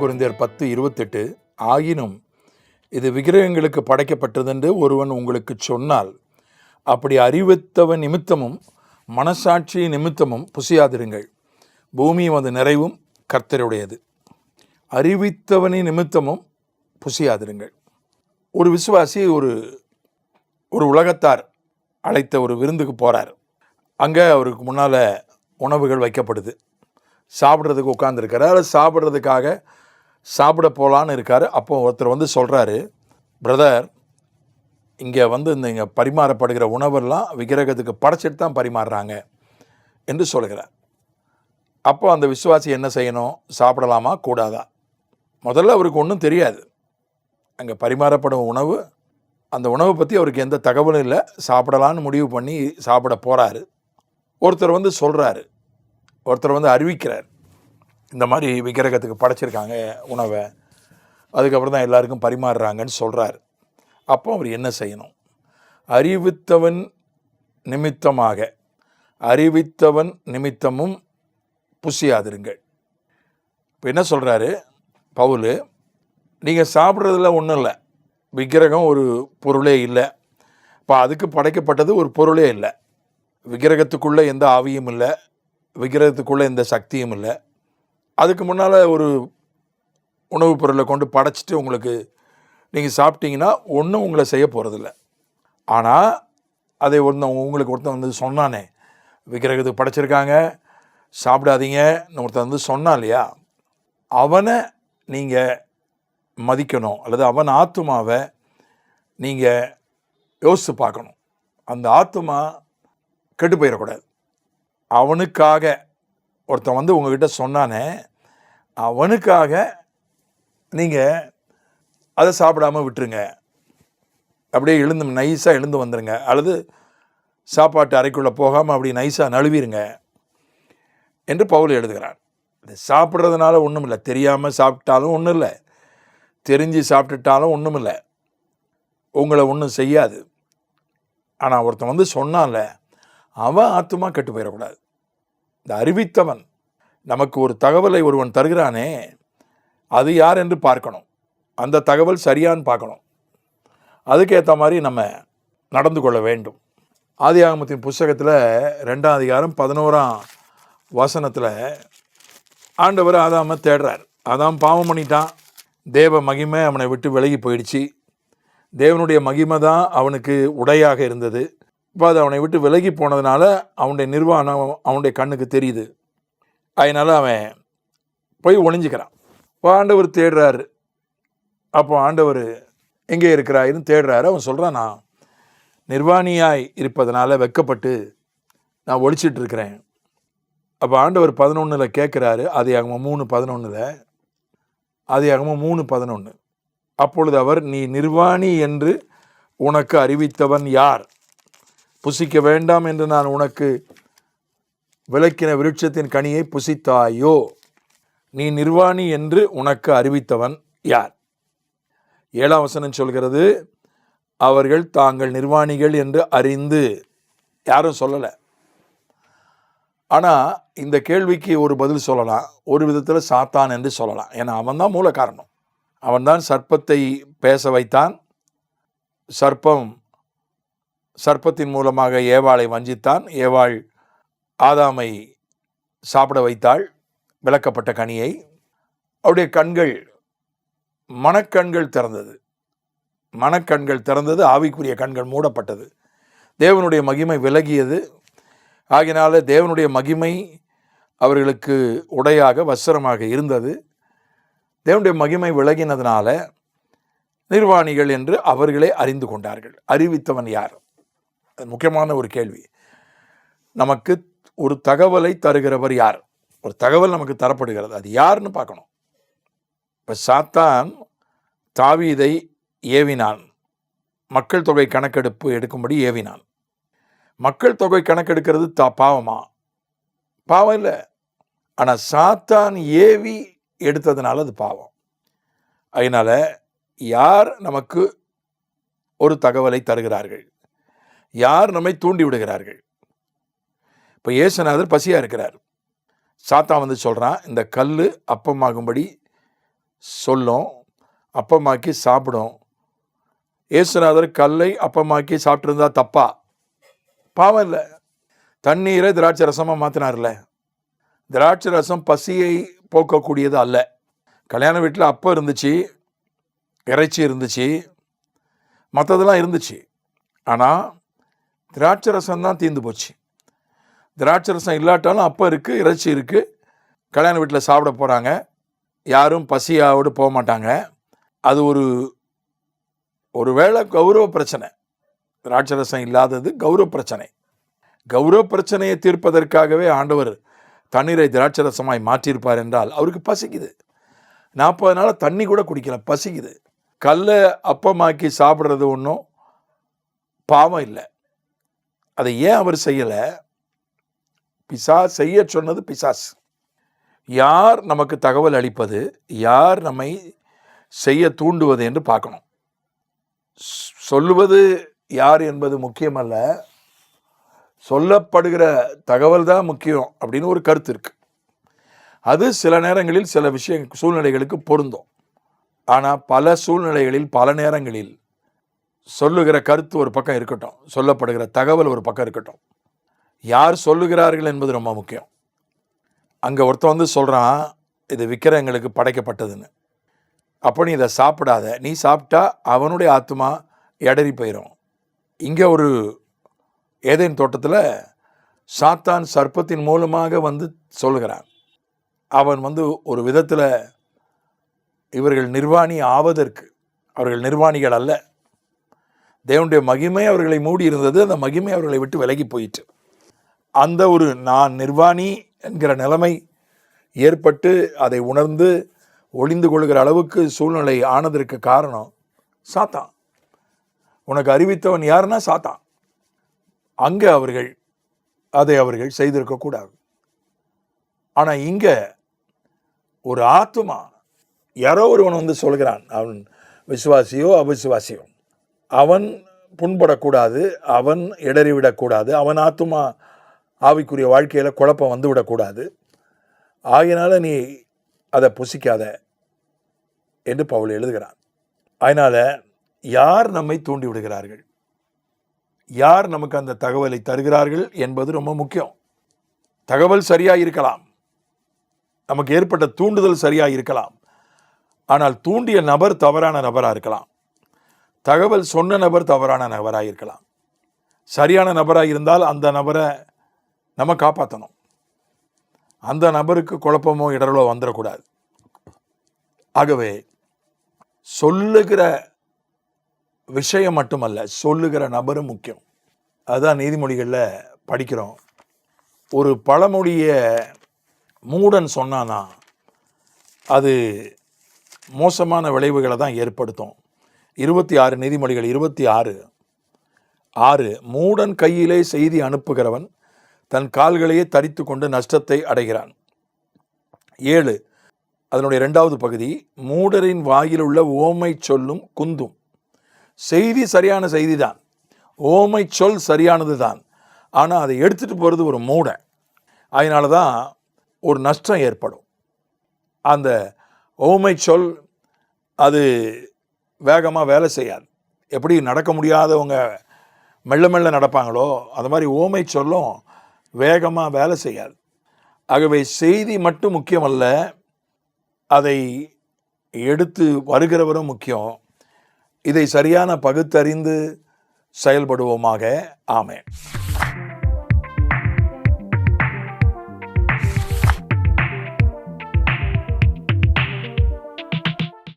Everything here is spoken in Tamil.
கொரிந்தியர் 10:28 ஆயினும் இது விக்கிரகங்களுக்கு படைக்கப்பட்டதென்று ஒருவன் உங்களுக்கு சொன்னால் அப்படி அறிவித்தவன் நிமித்தமும் மனசாட்சி நிமித்தமும் புசியாதிருங்கள், பூமியும் அது நிறைவும் கர்த்தருடையது. அறிவித்தவனின் நிமித்தமும் புசியாதிருங்கள். ஒரு விசுவாசி ஒரு உலகத்தார் அழைத்த ஒரு விருந்துக்கு போகிறார். அங்கே அவருக்கு முன்னால் உணவுகள் வைக்கப்படுது. சாப்பிட்றதுக்கு உட்காந்துருக்காரு. அதில் சாப்பிட்றதுக்காக சாப்பிட போகலான்னு இருக்கார். அப்போ ஒருத்தர் வந்து சொல்கிறாரு, பிரதர், இங்கே வந்து இங்கே பரிமாறப்படுகிற உணவெல்லாம் விக்கிரகத்துக்கு படைச்சிட்டு தான் பரிமாறுறாங்க என்று சொல்கிறார். அப்போ அந்த விசுவாசி என்ன செய்யணும்? சாப்பிடலாமா கூடாதா? முதல்ல அவருக்கு ஒன்றும் தெரியாது. அங்கே பரிமாறப்படும் உணவு, அந்த உணவை பற்றி அவருக்கு எந்த தகவலும் இல்லை. சாப்பிடலான்னு முடிவு பண்ணி சாப்பிட போகிறாரு. ஒருத்தர் வந்து சொல்கிறாரு, ஒருத்தர் வந்து அறிவிக்கிறார், இந்த மாதிரி விக்கிரகத்துக்கு படைச்சிருக்காங்க உணவை, அதுக்கப்புறம் தான் எல்லாருக்கும் பரிமாறுறாங்கன்னு சொல்கிறார். அப்போ அவர் என்ன செய்யணும்? அறிவித்தவன் நிமித்தமும் புசியாதிருங்கள். இப்போ என்ன சொல்கிறாரு பவுல்? நீங்கள் சாப்பிட்றதுல ஒன்றும் இல்லை, விக்கிரகம் ஒரு பொருளே இல்லை. இப்போ அதுக்கு படைக்கப்பட்டது ஒரு பொருளே இல்லை. விக்கிரகத்துக்குள்ளே எந்த ஆவியும் இல்லை, விக்கிரகத்துக்குள்ளே எந்த சக்தியும் இல்லை. அதுக்கு முன்னால் ஒரு உணவுப் பொருளை கொண்டு படைச்சிட்டு உங்களுக்கு நீங்கள் சாப்பிட்டீங்கன்னா ஒன்றும் உங்களை செய்ய போகிறதில்ல. ஆனால் அதை உங்களுக்கு ஒருத்தன் வந்து சொன்னானே, விக்கிரகத்துக்கு படைச்சிருக்காங்க சாப்பிடாதீங்கன்னு ஒருத்தன் வந்து சொன்னான் இல்லையா, அவனை நீங்கள் மதிக்கணும், அல்லது அவன் ஆத்துமாவை நீங்கள் யோசித்து பார்க்கணும். அந்த ஆத்துமா கெட்டு போயிடக்கூடாது. அவனுக்காக ஒருத்தன் வந்து உங்ககிட்ட சொன்னானே, அவனுக்காக நீங்கள் அதை சாப்பிடாமல் விட்டுருங்க, அப்படியே நைஸாக எழுந்து வந்துடுங்க, அல்லது சாப்பாட்டு அறைக்குள்ளே போகாமல் அப்படி நைஸாக நழுவிடுங்க என்று பவுல் எழுதுகிறார். இது சாப்பிட்றதுனால ஒன்றும் இல்லை, தெரியாமல் சாப்பிட்டாலும் ஒன்றும் இல்லை, தெரிஞ்சு சாப்பிட்டுட்டாலும் ஒன்றும் இல்லை, உங்களை ஒன்றும் செய்யாது. ஆனால் ஒருத்தன் வந்து சொன்னான்ல, அவன் ஆத்துமா கெட்டு போயிடக்கூடாது. இந்த அறிவித்தவன், நமக்கு ஒரு தகவலை ஒருவன் தருகிறானே, அது யார் என்று பார்க்கணும். அந்த தகவல் சரியான்னு பார்க்கணும். அதுக்கேற்ற மாதிரி நம்ம நடந்து கொள்ள வேண்டும். ஆதியாகமத்தின் புஸ்தகத்தில் 2ஆம் அதிகாரம் 11ஆம் வசனத்தில் ஆண்டவர் ஆதாமை தேடுறார். ஆதாம் பாவம் பண்ணிட்டான், தேவ மகிமை அவனை விட்டு விலகி போயிடுச்சு. தேவனுடைய மகிமை தான் அவனுக்கு உடையாக இருந்தது. இப்போ அது அவனை விட்டு விலகி போனதுனால அவனுடைய நிர்வாணம் அவனுடைய கண்ணுக்கு தெரியுது. அதனால் அவன் போய் ஒளிஞ்சிக்கிறான். இப்போ ஆண்டவர் தேடுறாரு. அப்போ ஆண்டவர் எங்கே இருக்கிறாயின்னு தேடுறாரு. அவன் சொல்கிறான், நான் நிர்வாணியாய் இருப்பதனால வெட்கப்பட்டு நான் ஒழிச்சிட்டு இருக்கிறேன். அப்போ ஆண்டவர் 11 கேட்குறாரு. ஆதியாகமம் 3:11 அப்பொழுது அவர், நீ நிர்வாணி என்று உனக்கு அறிவித்தவன் யார்? புசிக்க வேண்டாம் என்று நான் உனக்கு விலக்கின விருட்சத்தின் கனியை புசித்தாயோ? நீ நிர்வாணி என்று உனக்கு அறிவித்தவன் யார்? 7ஆம் வசனம் சொல்கிறது, அவர்கள் தாங்கள் நிர்வாணிகள் என்று அறிந்து. யாரும் சொல்லலை. ஆனால் இந்த கேள்விக்கு ஒரு பதில் சொல்லலாம். ஒரு விதத்தில் சாத்தான் என்று சொல்லலாம். ஏன்னா அவன் தான் மூல காரணம். அவன்தான் சர்ப்பத்தை பேச வைத்தான். சர்ப்பத்தின் மூலமாக ஏவாளை வஞ்சித்தான். ஏவாள் ஆதாமை சாப்பிட வைத்தாள் விளக்கப்பட்ட கனியை. அவருடைய கண்கள், மனக்கண்கள் திறந்தது. ஆவிக்குரிய கண்கள் மூடப்பட்டது. தேவனுடைய மகிமை விலகியது. ஆகினால தேவனுடைய மகிமை அவர்களுக்கு உடையாக வஸ்திரமாக இருந்தது. தேவனுடைய மகிமை விலகினதுனால நிர்வாணிகள் என்று அவர்களே அறிந்து கொண்டார்கள். அறிவித்தவன் யார்? அது முக்கியமான ஒரு கேள்வி. நமக்கு ஒரு தகவலை தருகிறவர் யார்? ஒரு தகவல் நமக்கு தரப்படுகிறது, அது யாருன்னு பார்க்கணும். இப்போ சாத்தான் தாவீதை ஏவினான். மக்கள் தொகை கணக்கெடுப்பு எடுக்கும்படி ஏவினான். மக்கள் தொகை கணக்கெடுக்கிறது பாவமா? பாவம் இல்லை. ஆனால் சாத்தான் ஏவி எடுத்ததுனால அது பாவம். அதனால யார் நமக்கு ஒரு தகவலை தருகிறார்கள்? யார் நம்மை தூண்டி விடுகிறார்கள்? இப்போ இயேசுநாதர் பசியாக இருக்கிறார். சாத்தான் வந்து சொல்கிறான், இந்த கல் அப்பமாகும்படி சொல்லும், அப்பமாக்கி சாப்பிடும். இயேசுநாதர் கல்லை அப்பமாக்கி சாப்பிட்ருந்தா தப்பா? பாவம் இல்லை. தண்ணீரை திராட்சை ரசமாக மாற்றினார்ல. திராட்சை ரசம் பசியை போக்கக்கூடியது அல்ல. கல்யாண வீட்டில் அப்பம் இருந்துச்சு, இறைச்சி இருந்துச்சு, மற்றதெல்லாம் இருந்துச்சு. ஆனால் திராட்சை ரசம் தான் தீர்ந்து போச்சு. திராட்சை ரசம் இல்லாட்டாலும் அப்பம் இருக்குது, இறைச்சி இருக்குது. கல்யாண வீட்டில் சாப்பிட போகிறாங்க, யாரும் பசியாவோடு போக மாட்டாங்க. அது ஒரு வேளை கௌரவ பிரச்சனை. திராட்சை ரசம் இல்லாதது கௌரவ பிரச்சனை. கௌரவ பிரச்சனையை தீர்ப்பதற்காகவே ஆண்டவர் தண்ணீரை திராட்சை ரசமாய் மாற்றியிருப்பார் என்றால் அவருக்கு பசிக்குது. 40 நாள் தண்ணி கூட குடிக்கல, பசிக்குது. கல்லை அப்பமாக்கி சாப்பிட்றது ஒன்றும் பாவம் இல்லை. அதை ஏன் அவர் செய்யலை? செய்ய சொன்னது பிசாஸ். யார் நமக்கு தகவல் அளிப்பது, யார் நம்மை செய்ய தூண்டுவது என்று பார்க்கணும். சொல்லுவது யார் என்பது முக்கியமல்ல, சொல்லப்படுகிற தகவல் தான் முக்கியம் அப்படின்னு ஒரு கருத்து இருக்கு. அது சில நேரங்களில் சில சூழ்நிலைகளுக்கு பொருந்தும். ஆனால் பல சூழ்நிலைகளில் பல நேரங்களில் சொல்லுகிற கருத்து ஒரு பக்கம் இருக்கட்டும், சொல்லப்படுகிற தகவல் ஒரு பக்கம் இருக்கட்டும், யார் சொல்லுகிறார்கள் என்பது ரொம்ப முக்கியம். அங்கே ஒருத்தன் சொல்கிறான், இது விக்கிரகங்களுக்கு படைக்கப்பட்டதுன்னு. அப்போ நீ இதை சாப்பிடாத, நீ சாப்பிட்டா அவனுடைய ஆத்மா இடறி போயிடும். இங்கே ஒரு ஏதேன் தோட்டத்தில் சாத்தான் சர்ப்பத்தின் மூலமாக சொல்லுகிறான். அவன் ஒரு விதத்தில் இவர்கள் நிர்வாணி ஆவதற்கு, அவர்கள் நிர்வாணிகள் அல்ல, தேவனுடைய மகிமை அவர்களை மூடி இருந்தது, அந்த மகிமை அவர்களை விட்டு விலகி போயிட்டு அந்த நான் நிர்வாணி என்கிற நிலைமை ஏற்பட்டு அதை உணர்ந்து ஒளிந்து கொள்கிற அளவுக்கு சூழ்நிலை ஆனதற்கு காரணம் சாத்தான். உனக்கு அறிவித்தவன் யாருன்னா சாத்தான். அங்கே அவர்கள் செய்திருக்கக்கூடாது. ஆனால் இங்கே ஒரு ஆத்துமா, யாரோ ஒருவன் சொல்கிறான், அவன் விசுவாசியோ அவிசுவாசியோ, அவன் புண்படக்கூடாது, அவன் இடறிவிடக்கூடாது, அவன் ஆத்துமா ஆவிக்குரிய வாழ்க்கையில் குழப்பம் வந்துவிடக்கூடாது, ஆகையினால நீ அதை புசிக்காத என்று பவுல் எழுதுகிறான். அதனால் யார் நம்மை தூண்டி விடுகிறார்கள், யார் நமக்கு அந்த தகவலை தருகிறார்கள் என்பது ரொம்ப முக்கியம். தகவல் சரியாக இருக்கலாம், நமக்கு ஏற்பட்ட தூண்டுதல் சரியாக இருக்கலாம், ஆனால் தூண்டிய நபர் தவறான நபராக இருக்கலாம், தகவல் சொன்ன நபர் தவறான நபராக இருக்கலாம். சரியான நபராக இருந்தால் அந்த நபரை நம்ம காப்பாற்றணும். அந்த நபருக்கு குழப்பமோ இடரலோ வந்துடக்கூடாது. ஆகவே சொல்லுகிற விஷயம் மட்டுமல்ல, சொல்லுகிற நபரும் முக்கியம். அதுதான் நீதிமொழிகளில் படிக்கிறோம். ஒரு பழமொழியை மூடன் சொன்னானா அது மோசமான விளைவுகளை தான் ஏற்படுத்தும். 26 நீதிமொழிகள் 26:6, மூடன் கையிலே செய்தி அனுப்புகிறவன் தன் கால்களையே தரித்து கொண்டு நஷ்டத்தை அடைகிறான். 7, அதனுடைய 2வது பகுதி, மூடரின் வாயில் உள்ள ஓமை சொல்லும் குந்தும். செய்தி சரியான செய்தி தான், ஓமை சொல் சரியானது தான், ஆனால் அதை எடுத்துகிட்டு போகிறது ஒரு மூட. அதனால தான் ஒரு நஷ்டம் ஏற்படும். அந்த ஓமை சொல் அது வேகமாக வேலை செய்யாது. எப்படி நடக்க முடியாதவங்க மெல்ல மெல்ல நடப்பாங்களோ அது மாதிரி ஓமை சொல்லும் வேகமாக வேலை செய்யாது. ஆகவே செய்தி மட்டும் முக்கியமல்ல, அதை எடுத்து வருகிறவரும் முக்கியம். இதை சரியான பகுத்தறிந்து செயல்படுவோமாக. ஆமென்.